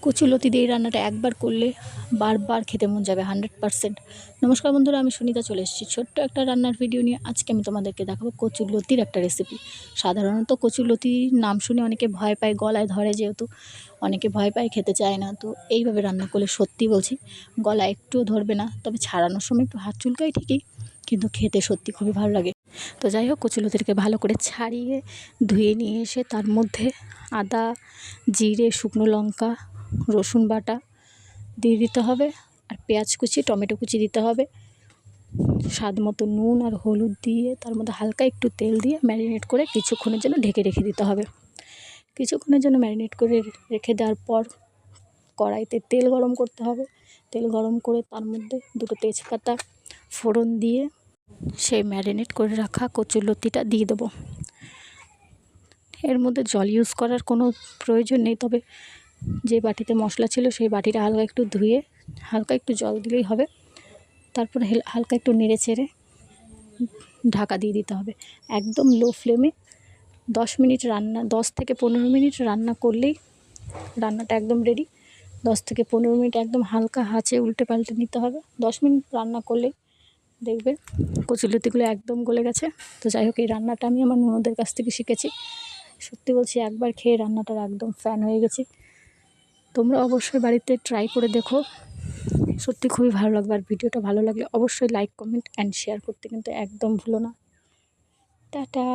কচুলতি দিয়ে এই রান্নাটা একবার করলে বারবার খেতে মন যাবে 100%। নমস্কার বন্ধুরা, আমি সুনিতা চলে এসেছি ছোট্ট একটা রান্নার ভিডিও নিয়ে। আজকে আমি তোমাদেরকে দেখাবো কচুলতির একটা রেসিপি। সাধারণত কচুলতির নাম শুনে অনেকে ভয় পায়, গলায় ধরে, যেহেতু অনেকে ভয় পায়, খেতে চায় না। তো এইভাবে রান্না করলে সত্যি বলছি গলায় একটুও ধরবে না। তবে ছাড়ানোর সময় একটু হাত চুলকায় ঠিকই, কিন্তু খেতে সত্যি খুবই ভালো লাগে। তো যাই হোক, কচুলতিকে ভালো করে ছাড়িয়ে ধুয়ে নিয়ে এসে তার মধ্যে আদা, জিরে, শুকনো লঙ্কা, রসুন বাটা দিয়ে দিতে হবে, আর পেঁয়াজ কুচি, টমেটো কুচি দিতে হবে, স্বাদ মতো নুন আর হলুদ দিয়ে তার মধ্যে হালকা একটু তেল দিয়ে ম্যারিনেট করে কিছুক্ষণের জন্য ঢেকে রেখে দিতে হবে। কিছুক্ষণের জন্য ম্যারিনেট করে রেখে দেওয়ার পর কড়াইতে তেল গরম করতে হবে। তেল গরম করে তার মধ্যে দুটো তেজপাতা ফোড়ন দিয়ে সেই ম্যারিনেট করে রাখা কচুলতিটা দিয়ে দেবো। এর মধ্যে জল ইউজ করার কোনো প্রয়োজন নেই, তবে যে বাটিতে মশলা ছিল সেই বাটিটা হালকা একটু ধুয়ে হালকা একটু জল দিলেই হবে। তারপরে হালকা একটু নেড়ে চেড়ে ঢাকা দিয়ে দিতে হবে। একদম লো ফ্লেমে 10 মিনিট রান্না, 10 থেকে 15 মিনিট রান্না করলেই রান্নাটা একদম রেডি। 10 থেকে 15 মিনিট একদম হালকা আঁচে উল্টে পাল্টে নিতে হবে। 10 মিনিট রান্না করলেই দেখবে কচুলতিগুলো একদম গলে গেছে। তো যাই হোক, এই রান্নাটা আমি আমার ননদের কাছ থেকে শিখেছি। সত্যি বলছি, একবার খেয়ে রান্নাটার একদম ফ্যান হয়ে গেছি। তোমরা অবশ্যই বাড়িতে ট্রাই করে দেখো, সত্যি খুবই ভালো লাগবে। আর ভিডিওটা ভালো লাগলে অবশ্যই লাইক, কমেন্ট অ্যান্ড শেয়ার করতে কিন্তু একদম ভুলো না। টাটা।